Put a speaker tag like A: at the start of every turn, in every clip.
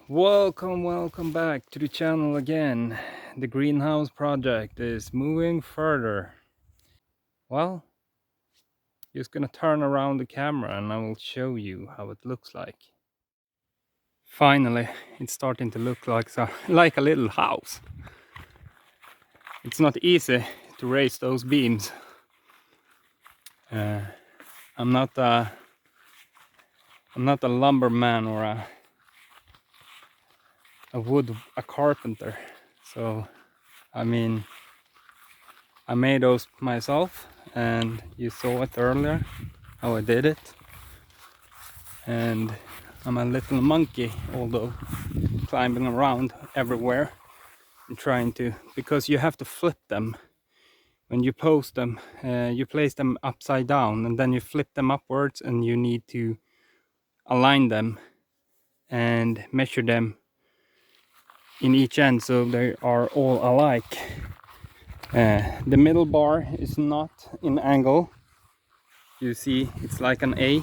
A: Welcome back to the channel again. The greenhouse project is moving further. Well, just gonna turn around the camera and I will show you how it looks like. Finally, it's starting to look like a little house. It's not easy to raise those beams. I'm not a lumberman or a carpenter. So I mean, I made those myself, and you saw it earlier how I did it. And I'm a little monkey, although climbing around everywhere and trying to, because you have to flip them when you post them. You place them upside down and then you flip them upwards, and you need to align them and measure them in each end so they are all alike. The middle bar is not in angle. You see, it's like an A.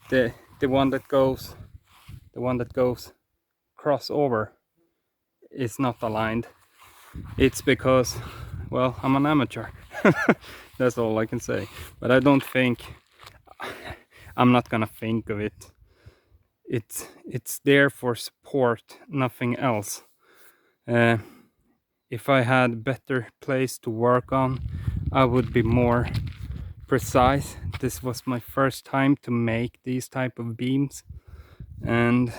A: The one that goes crossover is not aligned. It's because, well, I'm an amateur. That's all I can say. But I don't think, I'm not gonna think of it. It's there for support, nothing else. If I had better place to work on, I would be more precise. This was my first time to make these type of beams, and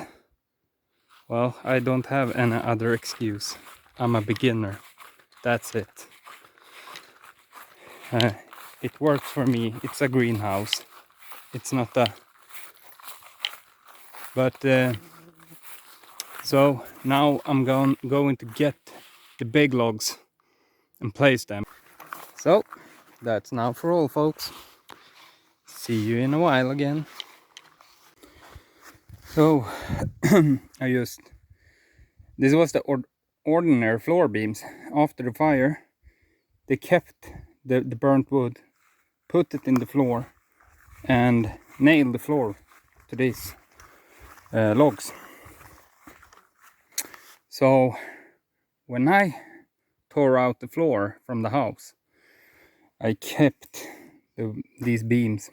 A: well, I don't have any other excuse. I'm a beginner. That's it. It works for me. It's a greenhouse. It's not a... But so now I'm going to get the big logs and place them. So that's now for all, folks. See you in a while again. So this was the ordinary floor beams. After the fire, they kept the burnt wood, put it in the floor, and nailed the floor to these logs. So when I tore out the floor from the house, I kept these beams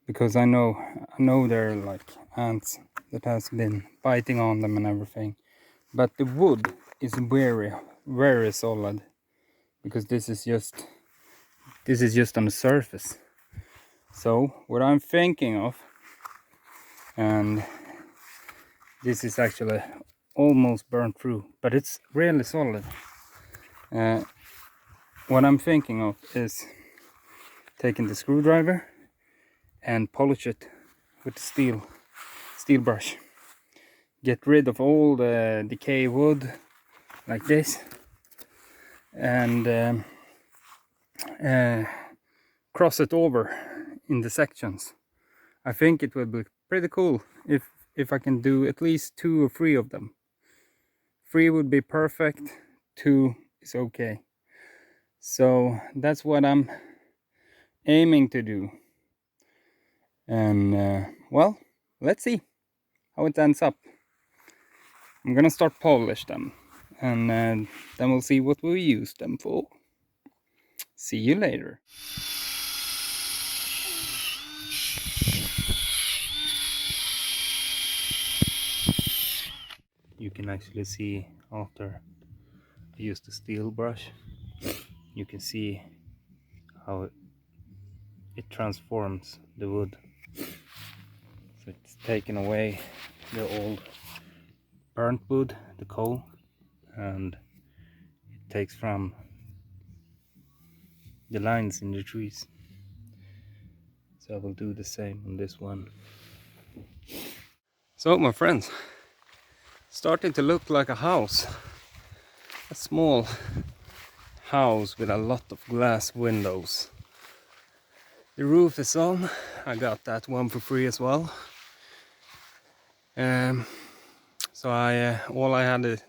A: because I know they're like ants that has been biting on them and everything. But the wood is very solid, because this is just on the surface. So what I'm thinking of, and this is actually almost burnt through, but it's really solid. What I'm thinking of is taking the screwdriver and polish it with the steel brush. Get rid of all the decay wood like this, and cross it over in the sections. I think it will be pretty cool if I can do at least 2 or 3 of them. 3 would be perfect, 2 is okay. So that's what I'm aiming to do. And well, let's see how it ends up. I'm gonna start polish them, and then we'll see what we use them for. See you later. You can actually see after I use the steel brush, you can see how it transforms the wood. So it's taken away the old burnt wood, the coal, and it takes from the lines in the trees. So I will do the same on this one. So my friends, starting to look like a house. A small house with a lot of glass windows. The roof is on. I got that one for free as well. So all I had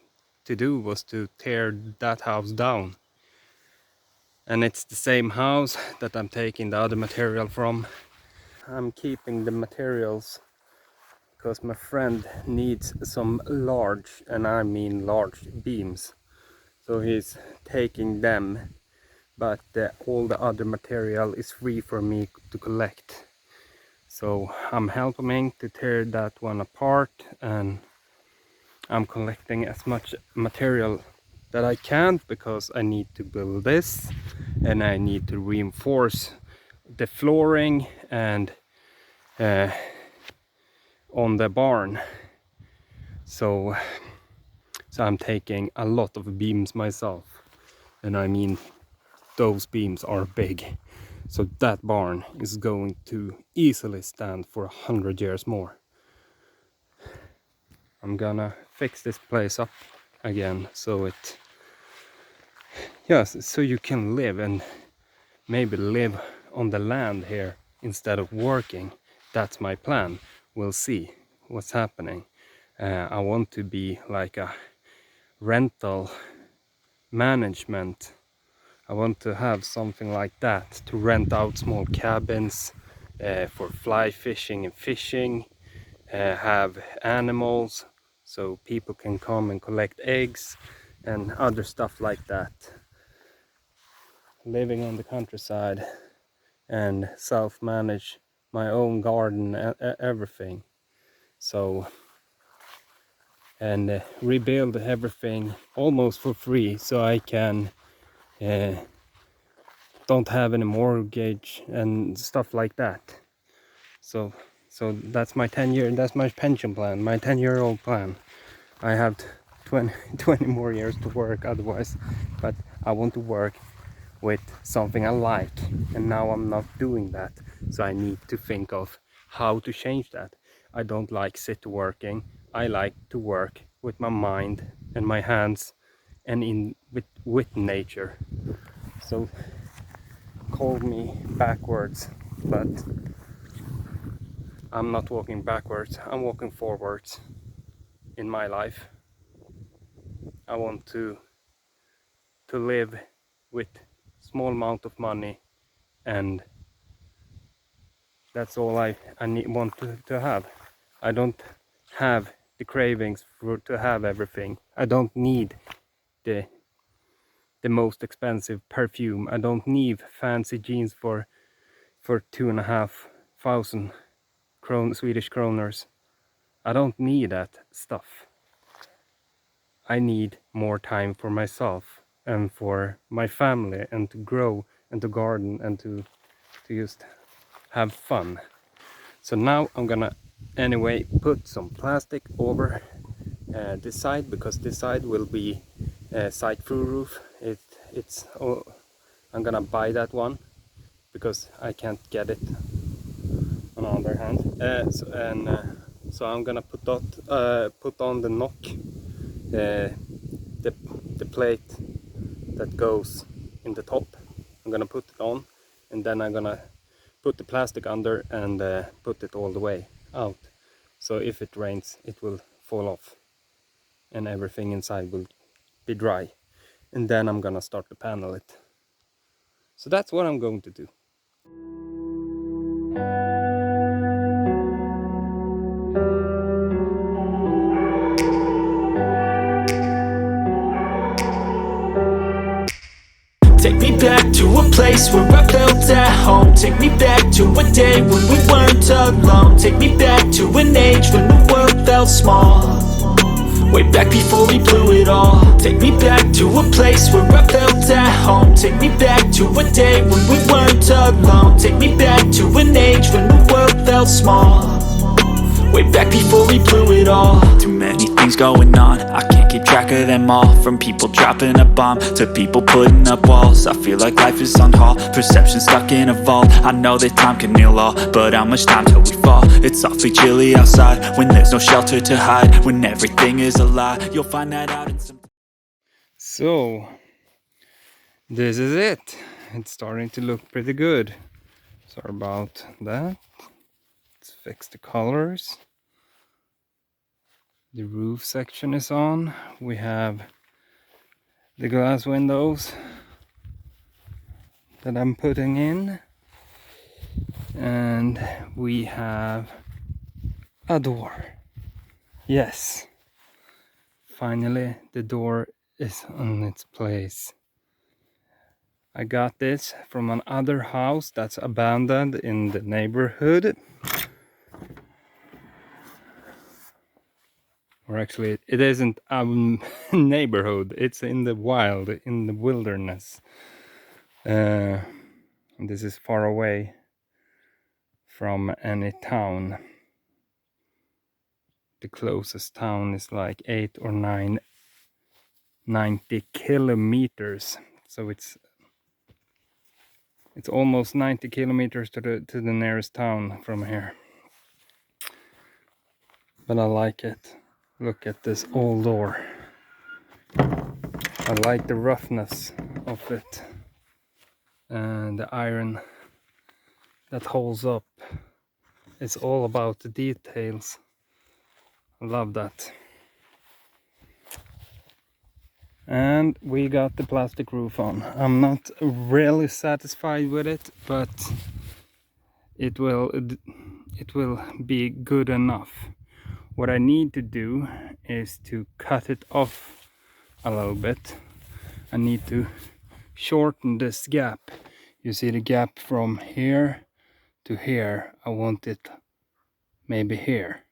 A: to do was to tear that house down. And it's the same house that I'm taking the other material from. I'm keeping the materials because my friend needs some large, and I mean large, beams. So he's taking them, but all the other material is free for me to collect. So I'm helping to tear that one apart, and I'm collecting as much material that I can, because I need to build this, and I need to reinforce the flooring and on the barn. So I'm taking a lot of beams myself, and I mean those beams are big. So that barn is going to easily stand for 100 years more. I'm gonna fix this place up again, so it, yes, so you can live, and maybe live on the land here instead of working. That's my plan. We'll see what's happening. I want to be like a rental management. I want to have something like that, to rent out small cabins for fly fishing and fishing, have animals so people can come and collect eggs and other stuff like that. Living on the countryside and self-manage my own garden, everything. So, and rebuild everything almost for free, so I can don't have any mortgage and stuff like that. So that's my 10-year, that's my pension plan, my 10-year-old plan. I have 20 more years to work otherwise, but I want to work with something I like, and now I'm not doing that. So I need to think of how to change that. I don't like sit working. I like to work with my mind and my hands, and with nature. So call me backwards, but I'm not walking backwards, I'm walking forwards in my life. I want to live with small amount of money, and that's all I want to have. I don't have the cravings to have everything. I don't need the most expensive perfume. I don't need fancy jeans for 2,500 Swedish kroners. I don't need that stuff. I need more time for myself and for my family, and to grow and to garden and to just have fun. So now I'm gonna anyway put some plastic over this side, because this side will be side-through roof. It's I'm gonna buy that one because I can't get it on the other hand. So I'm gonna put on the knock, the plate that goes in the top. I'm gonna put it on, and then I'm gonna put the plastic under and put it all the way out. So if it rains, it will fall off and everything inside will be dry. And then I'm gonna start to panel it. So that's what I'm going to do.
B: Take me back to a place where I felt at home. Take me back to a day when we weren't alone. Take me back to an age when the world felt small, way back before we blew it all. Take me back to a place where I felt at home. Take me back to a day when we weren't alone. Take me back to an age when the world felt small, way back before we blew it all. Too many things going on, I can't keep track of them all. From people dropping a bomb to people putting up walls. I feel like life is on hold, perception stuck in a vault. I know that time can heal all, but how much time till we fall? It's awfully chilly outside when there's no shelter to hide. When everything is a lie, you'll find that out in some...
A: So this is it. It's starting to look pretty good. Sorry about that. Let's fix the colors. The roof section is on. We have the glass windows that I'm putting in, and we have a door. Yes, finally the door is on its place. I got this from another house that's abandoned in the neighborhood. Or actually, it isn't a neighborhood, it's in the wild, in the wilderness. This is far away from any town. The closest town is like 8 or 90 kilometers. So it's almost 90 kilometers to the nearest town from here. But I like it. Look at this old door. I like the roughness of it and the iron that holds up. It's all about the details. I love that. And we got the plastic roof on. I'm not really satisfied with it, but it will be good enough. What I need to do is to cut it off a little bit. I need to shorten this gap. You see the gap from here to here. I want it maybe here.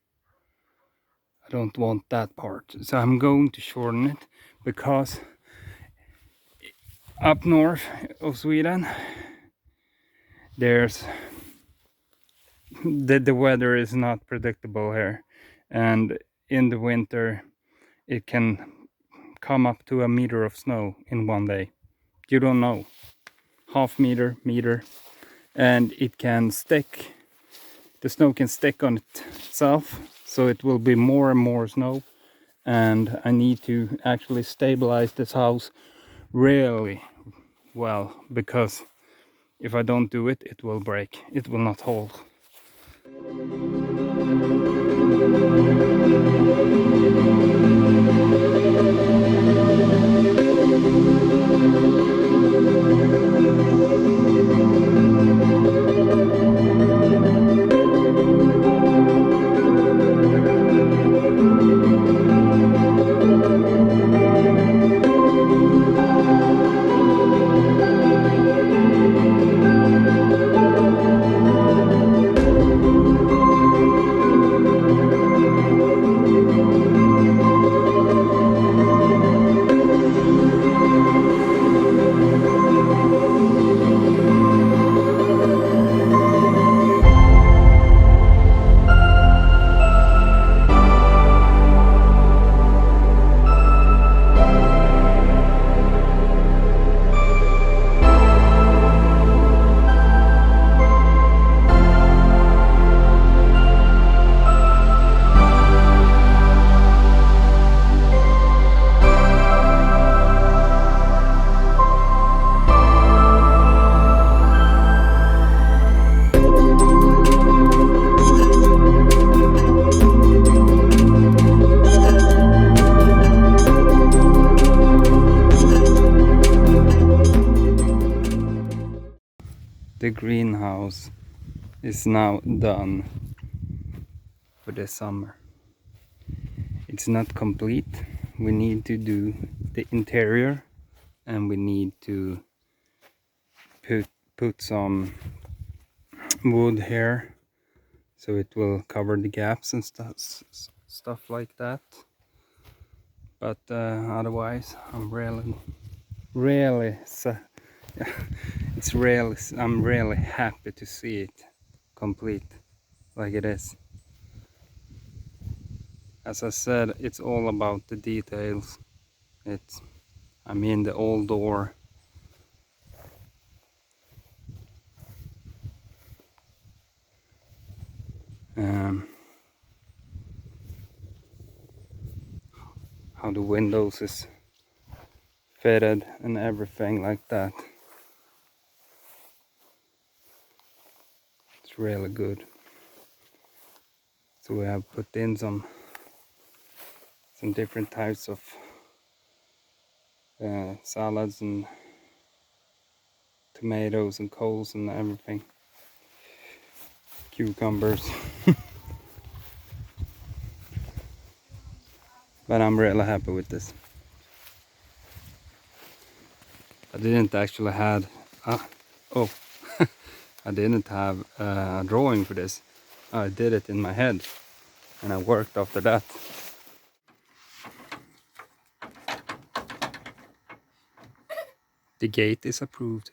A: I don't want that part. So I'm going to shorten it because up north of Sweden there's the weather is not predictable here, and in the winter it can come up to 1 meter of snow in one day. You don't know, half meter, and it can stick. The snow can stick on itself, so it will be more and more snow, and I need to actually stabilize this house really well, because if I don't do it, it will break. It will not hold. The greenhouse is now done for this summer. It's not complete. We need to do the interior, and we need to put some wood here so it will cover the gaps and stuff like that. But otherwise, I'm I'm really happy to see it complete like it is. As I said, it's all about the details. I mean, the old door. How the windows is fitted and everything like that. It's really good. So we have put in some different types of salads and tomatoes and coals and everything. Cucumbers. but I'm really happy with this. I didn't actually had oh I didn't have a drawing for this. I did it in my head and I worked after that. The gate is approved.